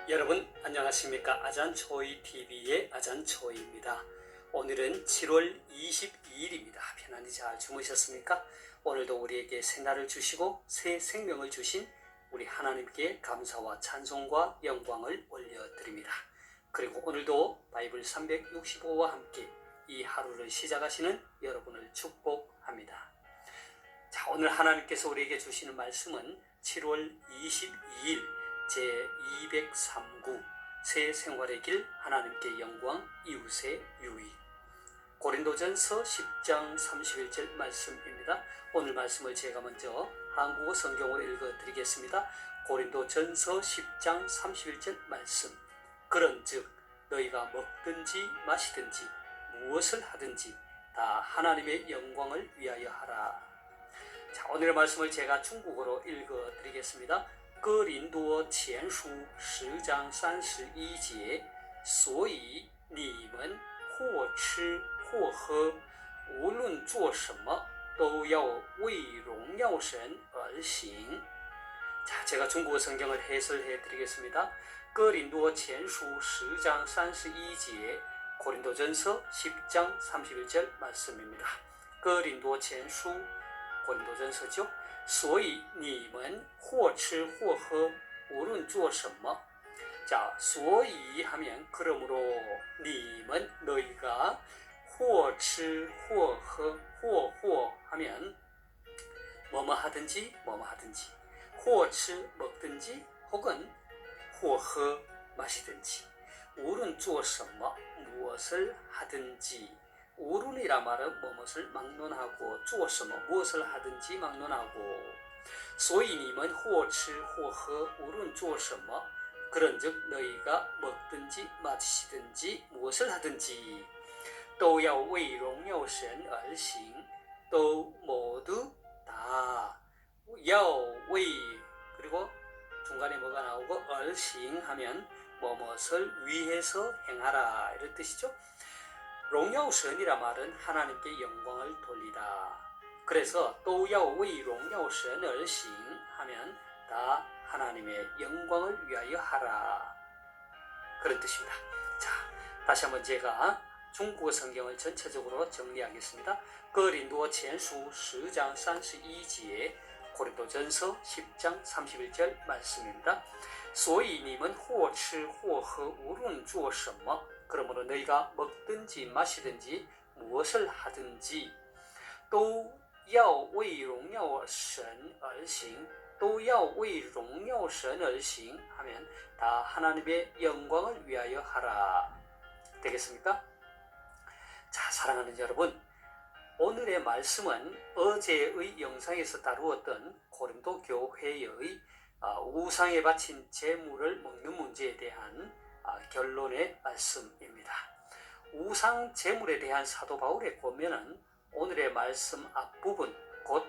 여러분 안녕하십니까? 아잔초이TV의 아잔초이입니다. 오늘은 7월 22일입니다. 편안히 잘 주무셨습니까? 오늘도 우리에게 새날을 주시고 새 생명을 주신 우리 하나님께 감사와 찬송과 영광을 올려드립니다. 그리고 오늘도 바이블 365와 함께 이 하루를 시작하시는 여러분을 축복합니다. 자, 오늘 하나님께서 우리에게 주시는 말씀은 7월 22일 제203구 새 생활의 길 하나님께 영광 이웃의 유익 고린도전서 10장 31절 말씀입니다. 오늘 말씀을 제가 먼저 한국어 성경으로 읽어드리겠습니다. 고린도전서 10장 31절 말씀. 그런즉 너희가 먹든지 마시든지 무엇을 하든지 다 하나님의 영광을 위하여 하라. 자, 오늘의 말씀을 제가 중국어로 읽어드리겠습니다. 哥林多前书10章31节，所以你们或吃或喝，无论做什么，都要为荣耀神而行。 자, 제가 중국어 성경을 해설해 드리겠습니다. 哥林多前书10장 31节 고린도전서 10장 31절 말씀입니다. 哥林多前书 고린도전서죠. 所以你们或吃或喝无论做什么 자, 所以 하면 그러므로 你们 너희가 或吃或喝或 하면 뭐뭐 하든지 뭐뭐 하든지 或吃 먹든지 혹은 或喝 마시든지 无论做什么 무엇을 하든지 우룬이라 말은 무엇을 막론하고 做什么 무엇을 하든지 막론하고 所以你们或吃或喝无论做什么 그런즉 너희가 먹든지 마시든지 무엇을 하든지 都要为荣耀神而行 또 모두 다 要为 그리고 중간에 뭐가 나오고 而行 하면 무엇을 위해서 행하라 이런 뜻이죠.荣耀神이라 말은 하나님께 영광을 돌리다. 그래서 都要为荣耀神而行 하면 다 하나님의 영광을 위하여 하라. 그런 뜻입니다. 자, 다시 한번 제가 중국어 성경을 전체적으로 정리하겠습니다. 哥林多前书10장 31节 고린도전서 10장 31절 말씀입니다. 所以你们或吃或喝无论做什么 그러므로 너희가 먹든지 마시든지 무엇을 하든지 都要为荣耀神而行 都要为荣耀神而行 하면 다 하나님의 영광을 위하여 하라. 되겠습니까? 자, 사랑하는 여러분, 오늘의 말씀은 어제의 영상에서 다루었던 고린도 교회의 우상에 바친 제물을 먹는 문제에 대한 결론의 말씀입니다. 우상 제물에 대한 사도 바울의 권면은 오늘의 말씀 앞부분 곧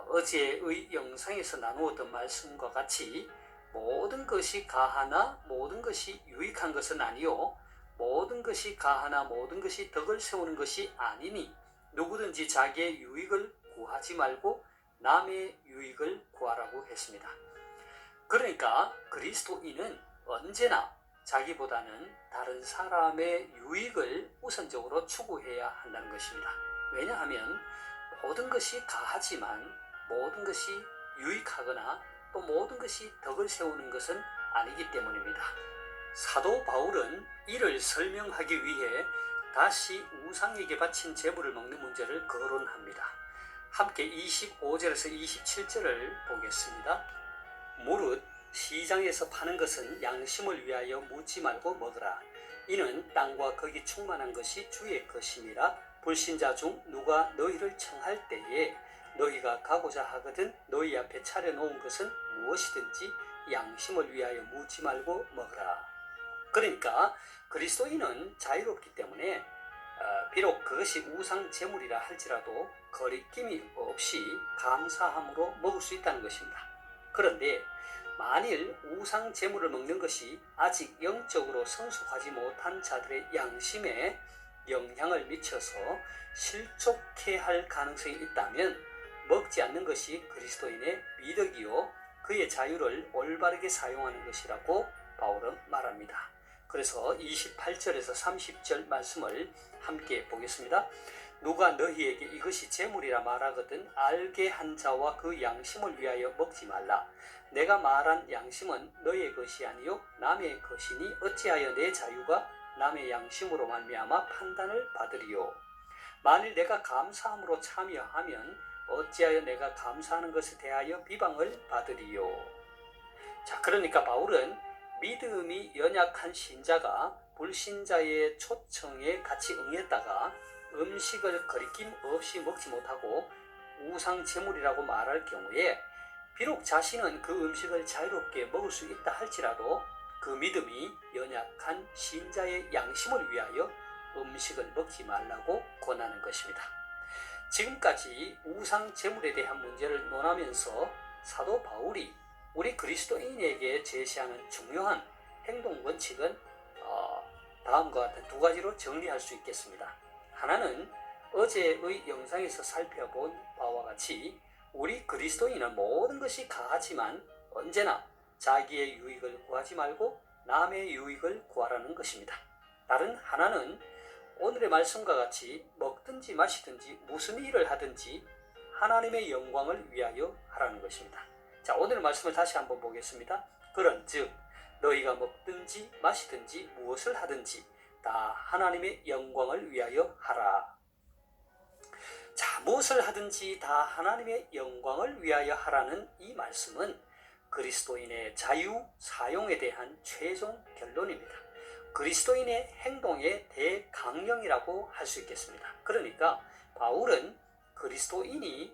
어제의 영상에서 나누었던 말씀과 같이 모든 것이 가하나 모든 것이 유익한 것은 아니요 모든 것이 가하나 모든 것이 덕을 세우는 것이 아니니 누구든지 자기의 유익을 구하지 말고 남의 유익을 구하라고 했습니다. 그러니까 그리스도인은 언제나 자기보다는 다른 사람의 유익을 우선적으로 추구해야 한다는 것입니다. 왜냐하면 모든 것이 가하지만 모든 것이 유익하거나 또 모든 것이 덕을 세우는 것은 아니기 때문입니다. 사도 바울은 이를 설명하기 위해 다시 우상에게 바친 제물을 먹는 문제를 거론합니다. 함께 25절에서 27절을 보겠습니다. 무릇 시장에서 파는 것은 양심을 위하여 묻지 말고 먹으라. 이는 땅과 거기 충만한 것이 주의 것임이라. 불신자 중 누가 너희를 청할 때에 너희가 가고자 하거든 너희 앞에 차려놓은 것은 무엇이든지 양심을 위하여 묻지 말고 먹으라. 그러니까 그리스도인은 자유롭기 때문에 비록 그것이 우상 제물이라 할지라도 거리낌이 없이 감사함으로 먹을 수 있다는 것입니다. 그런데 만일 우상 제물을 먹는 것이 아직 영적으로 성숙하지 못한 자들의 양심에 영향을 미쳐서 실족해 할 가능성이 있다면 먹지 않는 것이 그리스도인의 미덕이요 그의 자유를 올바르게 사용하는 것이라고 바울은 말합니다. 그래서 28절에서 30절 말씀을 함께 보겠습니다. 누가 너희에게 이것이 재물이라 말하거든 알게 한 자와 그 양심을 위하여 먹지 말라. 내가 말한 양심은 너의 것이 아니요 남의 것이니 어찌하여 내 자유가 남의 양심으로 말미암아 판단을 받으리요. 만일 내가 감사함으로 참여하면 어찌하여 내가 감사하는 것에 대하여 비방을 받으리요. 자, 그러니까 바울은 믿음이 연약한 신자가 불신자의 초청에 같이 응했다가 음식을 거리낌 없이 먹지 못하고 우상 제물이라고 말할 경우에 비록 자신은 그 음식을 자유롭게 먹을 수 있다 할지라도 그 믿음이 연약한 신자의 양심을 위하여 음식을 먹지 말라고 권하는 것입니다. 지금까지 우상 제물에 대한 문제를 논하면서 사도 바울이 우리 그리스도인에게 제시하는 중요한 행동 원칙은 다음과 같은 두 가지로 정리할 수 있겠습니다. 하나는 어제의 영상에서 살펴본 바와 같이 우리 그리스도인은 모든 것이 가하지만 언제나 자기의 유익을 구하지 말고 남의 유익을 구하라는 것입니다. 다른 하나는 오늘의 말씀과 같이 먹든지 마시든지 무슨 일을 하든지 하나님의 영광을 위하여 하라는 것입니다. 자, 오늘 말씀을 다시 한번 보겠습니다. 그런즉 너희가 먹든지 마시든지 무엇을 하든지 다 하나님의 영광을 위하여 하라. 자, 무엇을 하든지 다 하나님의 영광을 위하여 하라는 이 말씀은 그리스도인의 자유 사용에 대한 최종 결론입니다. 그리스도인의 행동의 대강령이라고 할 수 있겠습니다. 그러니까 바울은 그리스도인이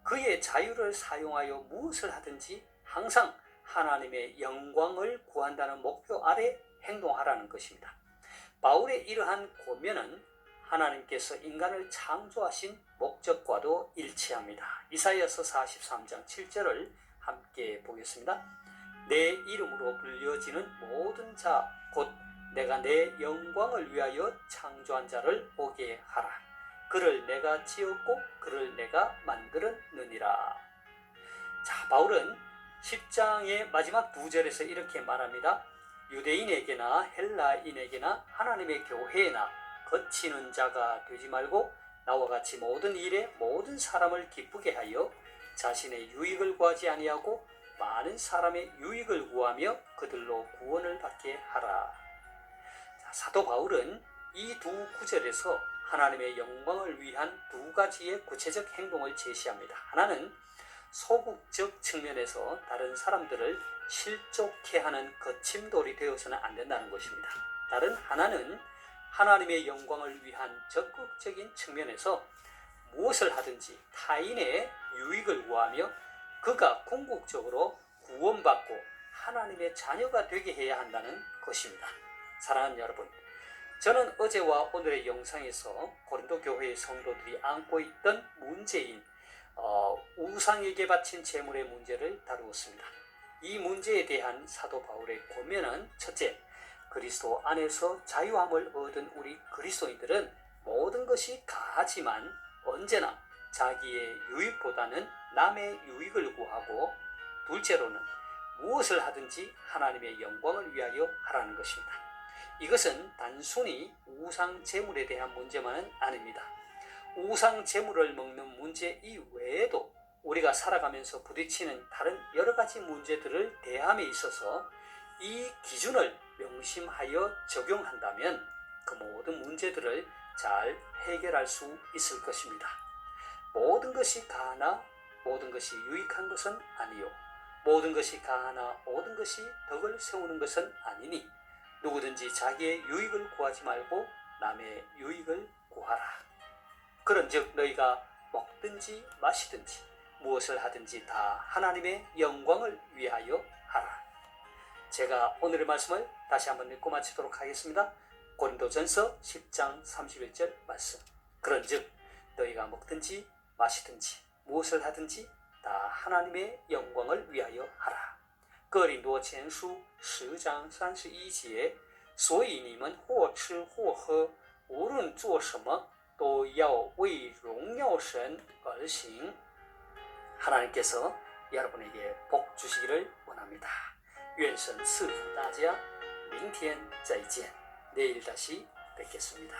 그의 자유를 사용하여 무엇을 하든지 항상 하나님의 영광을 구한다는 목표 아래 행동하라는 것입니다. 바울의 이러한 권면은 하나님께서 인간을 창조하신 목적과도 일치합니다. 이사야서 43장 7절을 함께 보겠습니다. 내 이름으로 불려지는 모든 자 곧 내가 내 영광을 위하여 창조한 자를 오게 하라. 그를 내가 지었고 그를 내가 만들었느니라. 자, 바울은 10장의 마지막 2절에서 이렇게 말합니다. 유대인에게나 헬라인에게나 하나님의 교회나 거치는 자가 되지 말고 나와 같이 모든 일에 모든 사람을 기쁘게 하여 자신의 유익을 구하지 아니하고 많은 사람의 유익을 구하며 그들로 구원을 받게 하라. 자, 사도 바울은 이 두 구절에서 하나님의 영광을 위한 두 가지의 구체적 행동을 제시합니다. 하나는 소극적 측면에서 다른 사람들을 실족해 하는 거침돌이 되어서는 안 된다는 것입니다. 다른 하나는 하나님의 영광을 위한 적극적인 측면에서 무엇을 하든지 타인의 유익을 구하며 그가 궁극적으로 구원받고 하나님의 자녀가 되게 해야 한다는 것입니다. 사랑하는 여러분, 저는 어제와 오늘의 영상에서 고린도 교회의 성도들이 안고 있던 문제인 우상에게 바친 제물의 문제를 다루었습니다. 이 문제에 대한 사도 바울의 권면은 첫째, 그리스도 안에서 자유함을 얻은 우리 그리스도인들은 모든 것이 가하지만 언제나 자기의 유익보다는 남의 유익을 구하고, 둘째로는 무엇을 하든지 하나님의 영광을 위하여 하라는 것입니다. 이것은 단순히 우상 제물에 대한 문제만은 아닙니다. 우상 제물을 먹는 문제 이외에도 우리가 살아가면서 부딪히는 다른 여러 가지 문제들을 대함에 있어서 이 기준을 명심하여 적용한다면 그 모든 문제들을 잘 해결할 수 있을 것입니다. 모든 것이 가하나 모든 것이 유익한 것은 아니요, 모든 것이 가하나 모든 것이 덕을 세우는 것은 아니니 누구든지 자기의 유익을 구하지 말고 남의 유익을 구하라. 그런즉 너희가 먹든지 마시든지 무엇을 하든지 다 하나님의 영광을 위하여 하라. 제가 오늘의 말씀을 다시 한번 읽고 마치도록 하겠습니다. 고린도전서 10장 31절 말씀. 그런즉 너희가 먹든지 마시든지 무엇을 하든지 다 하나님의 영광을 위하여 하라. 哥林多前书10章31节，所以你们或吃或喝，无论做什么，都要为荣耀神而行。 하나님께서 여러분에게 복 주시기를 원합니다. 愿神赐福大家，明天再见。 내일 다시 뵙겠습니다.